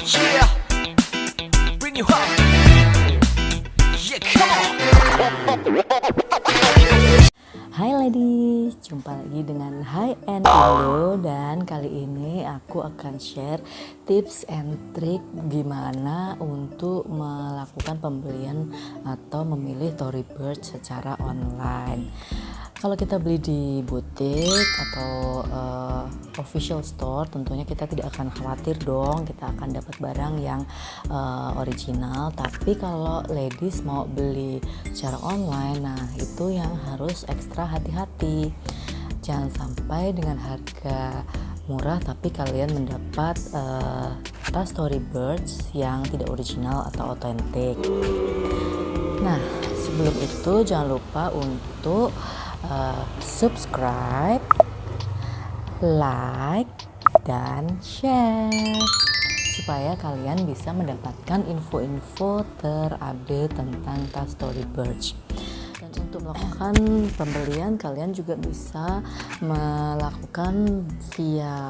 Yeah, bring you up. Yeah, come on. Hai ladies, jumpa lagi dengan High End Indo, dan kali ini aku akan share tips and trick gimana untuk melakukan pembelian atau memilih Tory Burch secara online. Kalau kita beli di butik atau official store, tentunya kita tidak akan khawatir dong, kita akan dapat barang yang original. Tapi kalau ladies mau beli secara online, nah itu yang harus ekstra hati-hati. Jangan sampai dengan harga murah tapi kalian mendapat tas Tory Burch yang tidak original atau otentik. Nah, sebelum itu jangan lupa untuk subscribe, like, dan share supaya kalian bisa mendapatkan info-info terupdate tentang tas Tory Burch. Dan untuk melakukan pembelian, kalian juga bisa melakukan via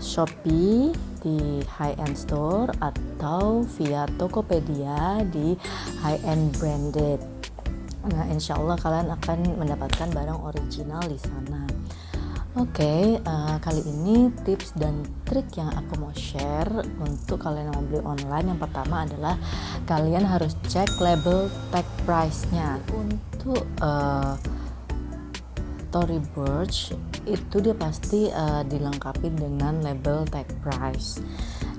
Shopee di High End Store atau via Tokopedia di High End Branded. Nah, insya Allah kalian akan mendapatkan barang original di sana. Oke, kali ini tips dan trik yang aku mau share untuk kalian yang mau beli online. Yang pertama adalah kalian harus cek label tag price-nya. Untuk Tory Burch itu dia pasti dilengkapi dengan label tag price.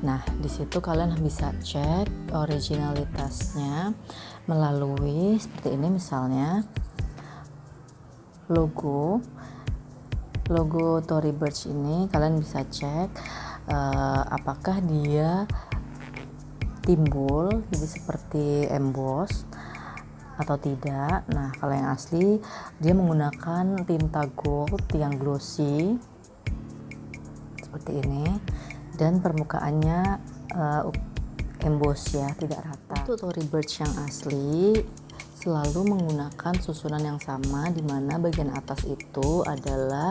Nah, di situ kalian bisa cek originalitasnya melalui seperti ini, misalnya logo Tory Burch ini kalian bisa cek apakah dia timbul jadi seperti emboss atau tidak. Nah, kalau yang asli dia menggunakan tinta gold yang glossy seperti ini, dan permukaannya emboss ya, tidak rata. Untuk Tory Burch yang asli selalu menggunakan susunan yang sama, di mana bagian atas itu adalah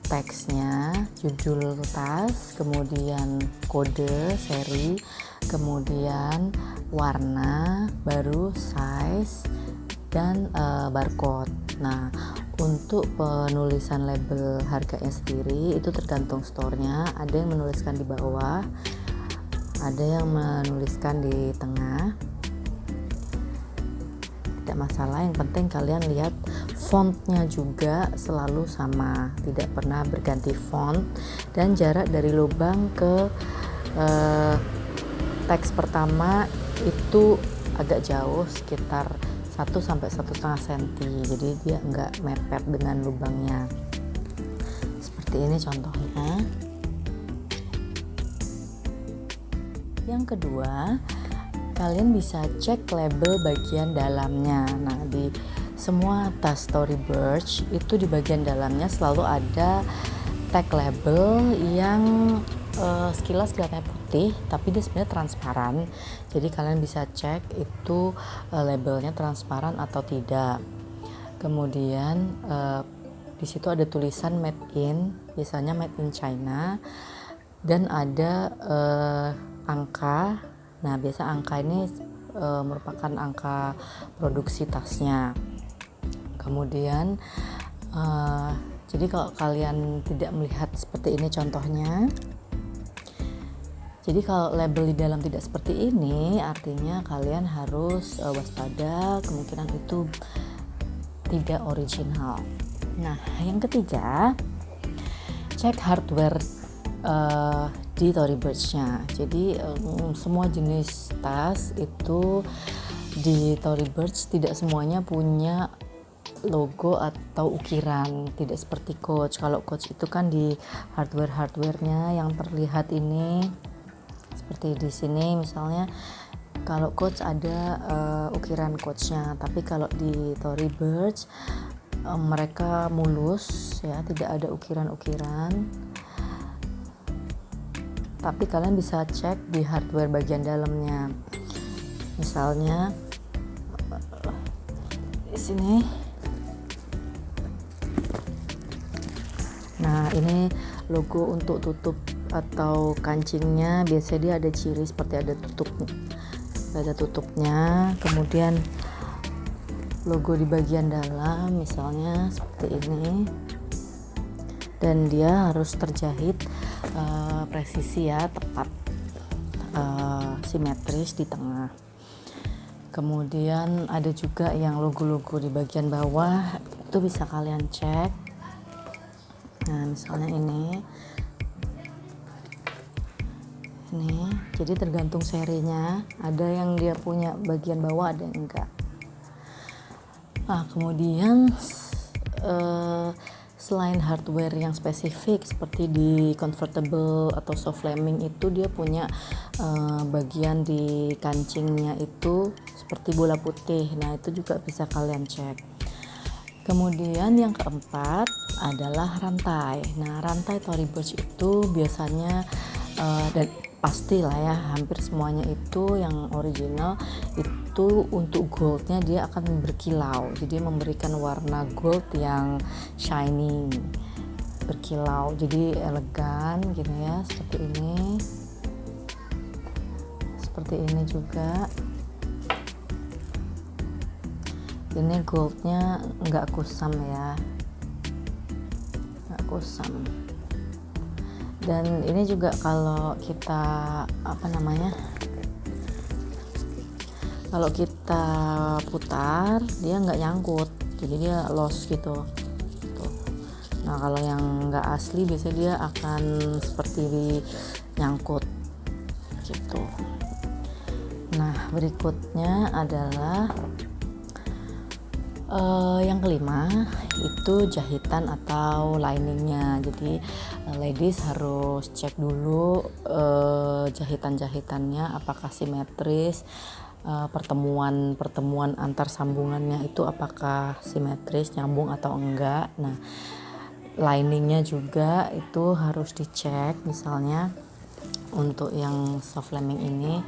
teksnya, judul tas, kemudian kode seri, kemudian warna, baru size, dan barcode. Nah, untuk penulisan label harganya sendiri itu tergantung store-nya. Ada yang menuliskan di bawah, ada yang menuliskan di tengah. Tidak masalah, yang penting kalian lihat fontnya juga selalu sama, tidak pernah berganti font, dan jarak dari lubang ke teks pertama itu agak jauh, sekitar 1-1,5 cm, jadi dia enggak mepet dengan lubangnya. Seperti ini contohnya. Yang kedua, kalian bisa cek label bagian dalamnya. Nah, di semua tas Tory Burch itu di bagian dalamnya selalu ada tag label yang sekilas kelihatannya putih tapi dia sebenarnya transparan. Jadi kalian bisa cek itu labelnya transparan atau tidak. Kemudian di situ ada tulisan made in, biasanya made in China, dan ada angka. Nah, biasa angka ini merupakan angka produksi tasnya. Kemudian jadi kalau kalian tidak melihat seperti ini contohnya, jadi kalau label di dalam tidak seperti ini, artinya kalian harus waspada, kemungkinan itu tidak original. Nah, yang ketiga, cek hardware di Tory Burch-nya. Jadi semua jenis tas itu di Tory Burch tidak semuanya punya logo atau ukiran, tidak seperti Coach. Kalau Coach itu kan di hardware-nya yang terlihat ini, seperti di sini misalnya, kalau Coach ada ukiran Coach-nya, tapi kalau di Tory Burch mereka mulus ya, tidak ada ukiran-ukiran. Tapi kalian bisa cek di hardware bagian dalamnya, misalnya di sini. Nah, ini logo untuk tutup atau kancingnya biasanya dia ada ciri seperti ada tutupnya, kemudian logo di bagian dalam misalnya seperti ini, dan dia harus terjahit presisi ya, tepat, simetris di tengah. Kemudian ada juga yang logo-logo di bagian bawah, itu bisa kalian cek. Nah misalnya ini, jadi tergantung serinya, ada yang dia punya bagian bawah, ada yang enggak. Nah kemudian selain hardware yang spesifik seperti di convertible atau soft flaming itu, dia punya bagian di kancingnya itu seperti bola putih. Nah itu juga bisa kalian cek. Kemudian yang keempat adalah rantai. Nah rantai Tory Burch itu biasanya dan pastilah ya, hampir semuanya itu yang original itu untuk goldnya dia akan berkilau, jadi memberikan warna gold yang shining, berkilau, jadi elegan gitu ya, seperti ini juga. Ini goldnya nggak kusam ya, nggak kusam. Dan ini juga kalau kita kalau kita putar dia nggak nyangkut, jadi dia lost gitu. Tuh. Nah kalau yang nggak asli biasanya dia akan seperti nyangkut gitu. Nah berikutnya adalah yang kelima itu jahitan atau liningnya. Jadi ladies harus cek dulu jahitan-jahitannya apakah simetris, pertemuan antar sambungannya itu apakah simetris, nyambung atau enggak. Nah liningnya juga itu harus dicek. Misalnya untuk yang soft flaming ini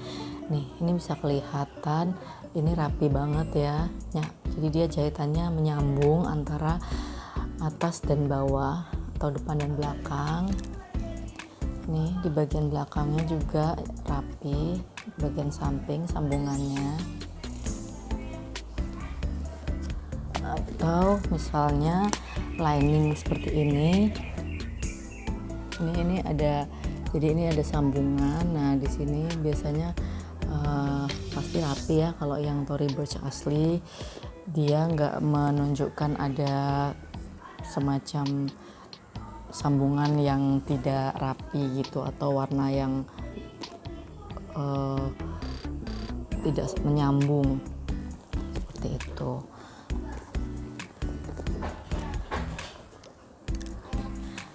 bisa kelihatan ini rapi banget ya. Jadi dia jahitannya menyambung antara atas dan bawah atau depan dan belakang. Nih di bagian belakangnya juga rapi, bagian samping sambungannya. Atau misalnya lining seperti ini. Ini ada, jadi ini ada sambungan. Nah di sini biasanya pasti rapi ya. Kalau yang Tory Burch asli dia nggak menunjukkan ada semacam sambungan yang tidak rapi gitu, atau warna yang tidak menyambung seperti itu.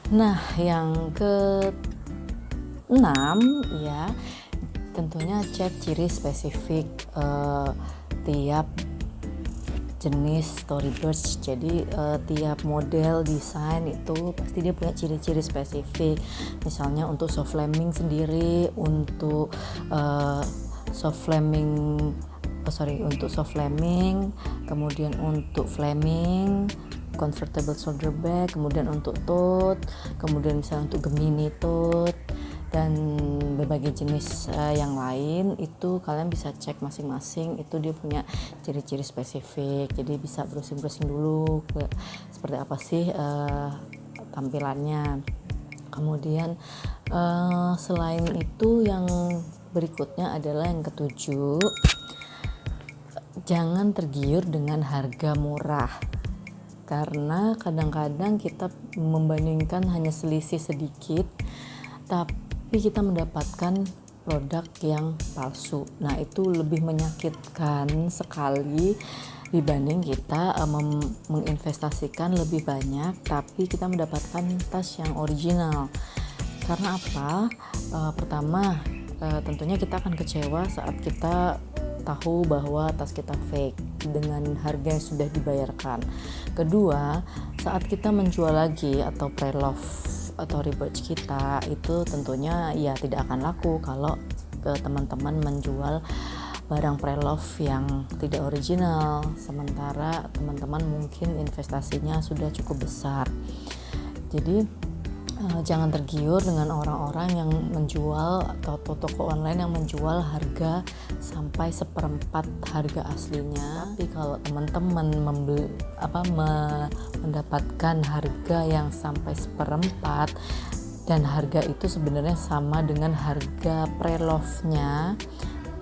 Nah yang ke-6 ya, tentunya cek ciri spesifik tiap jenis Tory Burch. Jadi tiap model desain itu pasti dia punya ciri-ciri spesifik. Misalnya untuk soft flaming sendiri, untuk soft flaming, kemudian untuk flaming, convertible shoulder bag, kemudian untuk tote, kemudian misalnya untuk Gemini tote, dan berbagai jenis yang lain itu kalian bisa cek masing-masing, itu dia punya ciri-ciri spesifik. Jadi bisa browsing dulu seperti apa sih tampilannya. Kemudian selain itu yang berikutnya adalah yang ke-7, jangan tergiur dengan harga murah, karena kadang-kadang kita membandingkan hanya selisih sedikit tapi kita mendapatkan produk yang palsu. Nah itu lebih menyakitkan sekali dibanding kita menginvestasikan lebih banyak tapi kita mendapatkan tas yang original. Karena apa? Pertama tentunya kita akan kecewa saat kita tahu bahwa tas kita fake dengan harga yang sudah dibayarkan. Kedua, saat kita menjual lagi atau pre-love atau Burch kita itu tentunya ya tidak akan laku kalau teman-teman menjual barang pre-love yang tidak original, sementara teman-teman mungkin investasinya sudah cukup besar. Jadi Jangan tergiur dengan orang-orang yang menjual atau toko online yang menjual harga sampai seperempat harga aslinya. Tapi kalau teman-teman mendapatkan harga yang sampai seperempat dan harga itu sebenarnya sama dengan harga pre-love-nya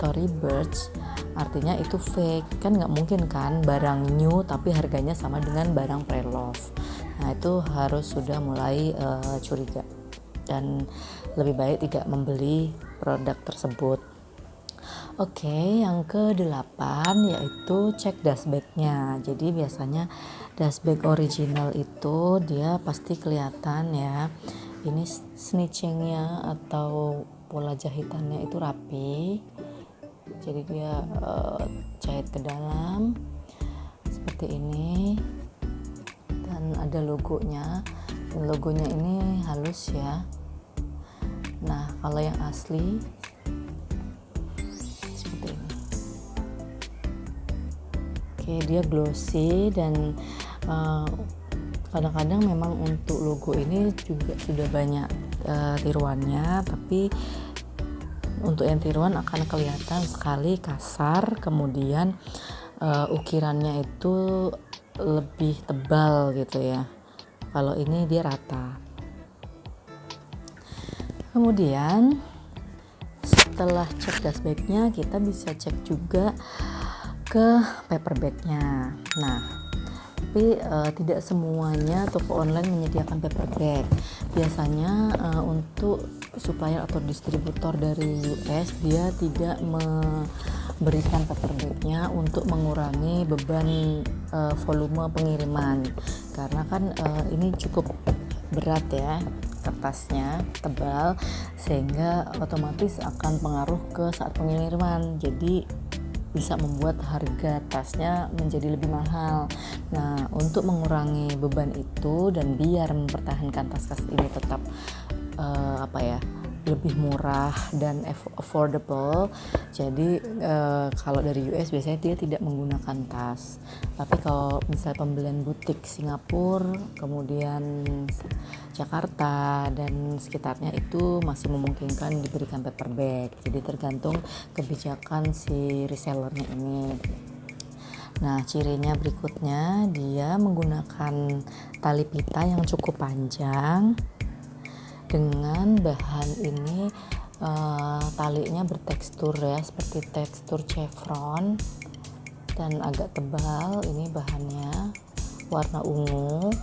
Tory Burch, artinya itu fake. Kan nggak mungkin kan barang new tapi harganya sama dengan barang pre-love. Nah itu harus sudah mulai curiga dan lebih baik tidak membeli produk tersebut. Oke, yang ke-8 yaitu cek dashback-nya. Jadi biasanya dashback original itu dia pasti kelihatan ya, ini snitchingnya atau pola jahitannya itu rapi. Jadi dia jahit ke dalam seperti ini dan ada logonya, dan logonya ini halus ya. Nah kalau yang asli seperti ini. Oke, dia glossy dan kadang-kadang memang untuk logo ini juga sudah banyak tiruannya, tapi untuk yang tiruan akan kelihatan sekali kasar, kemudian ukirannya itu lebih tebal gitu ya. Kalau ini dia rata. Kemudian setelah cek dashback-nya, kita bisa cek juga ke paperback-nya. Nah, tapi tidak semuanya toko online menyediakan paperback. Biasanya untuk supplier atau distributor dari US dia tidak memberikan paperback-nya untuk mengurangi beban volume pengiriman, karena kan ini cukup berat ya, kertasnya tebal sehingga otomatis akan pengaruh ke saat pengiriman, jadi bisa membuat harga tasnya menjadi lebih mahal. Nah, untuk mengurangi beban itu dan biar mempertahankan tas-tas ini tetap lebih murah dan affordable, jadi kalau dari US biasanya dia tidak menggunakan tas. Tapi kalau misalnya pembelian butik Singapura, kemudian Jakarta dan sekitarnya itu masih memungkinkan diberikan paperback. Jadi tergantung kebijakan si resellernya ini. Nah, cirinya berikutnya, dia menggunakan tali pita yang cukup panjang. Dengan bahan ini talinya bertekstur ya, seperti tekstur chevron dan agak tebal. Ini bahannya warna ungu.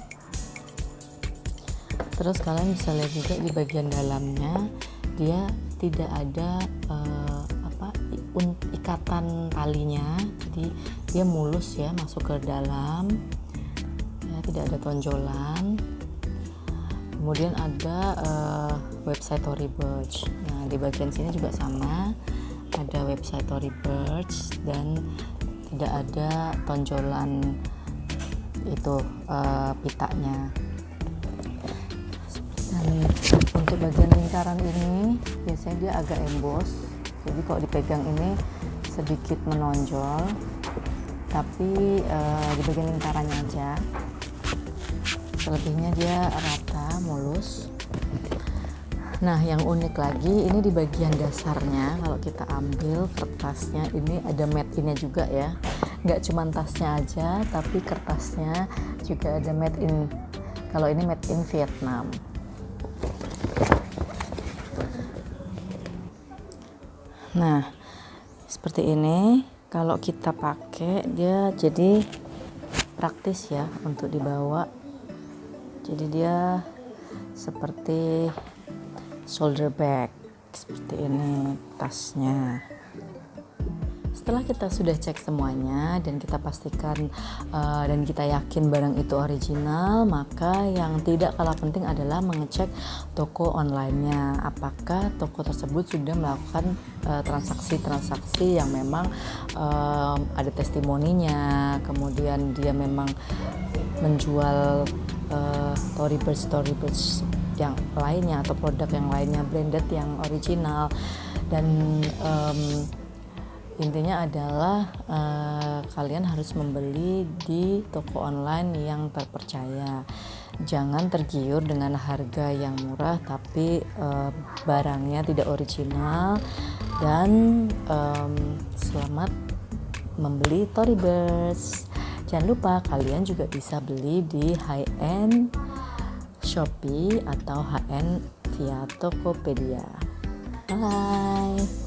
Terus kalian bisa lihat juga di bagian dalamnya dia tidak ada ikatan talinya, jadi dia mulus ya masuk ke dalam ya, tidak ada tonjolan. Kemudian ada website Tory Burch. Nah, di bagian sini juga sama, ada website Tory Burch dan tidak ada tonjolan itu pitanya. Dan untuk bagian lingkaran ini biasanya dia agak emboss, jadi kalau dipegang ini sedikit menonjol, tapi di bagian lingkarannya aja. Selebihnya dia rata, mulus. Nah, yang unik lagi ini di bagian dasarnya, kalau kita ambil kertasnya ini ada made in-nya juga ya. Nggak cuma tasnya aja, tapi kertasnya juga ada made in. Kalau ini made in Vietnam. Nah, seperti ini. Kalau kita pakai dia jadi praktis ya untuk dibawa. Jadi dia seperti shoulder bag, seperti ini tasnya. Setelah kita sudah cek semuanya dan kita pastikan dan kita yakin barang itu original, maka yang tidak kalah penting adalah mengecek toko online-nya. Apakah toko tersebut sudah melakukan transaksi-transaksi yang memang ada testimoninya, kemudian dia memang menjual Tory Burch yang lainnya atau produk yang lainnya branded yang original. Dan intinya adalah kalian harus membeli di toko online yang terpercaya. Jangan tergiur dengan harga yang murah tapi barangnya tidak original. Dan selamat membeli Torybirds. Jangan lupa kalian juga bisa beli di high-end Shopee atau high-end via Tokopedia. Bye.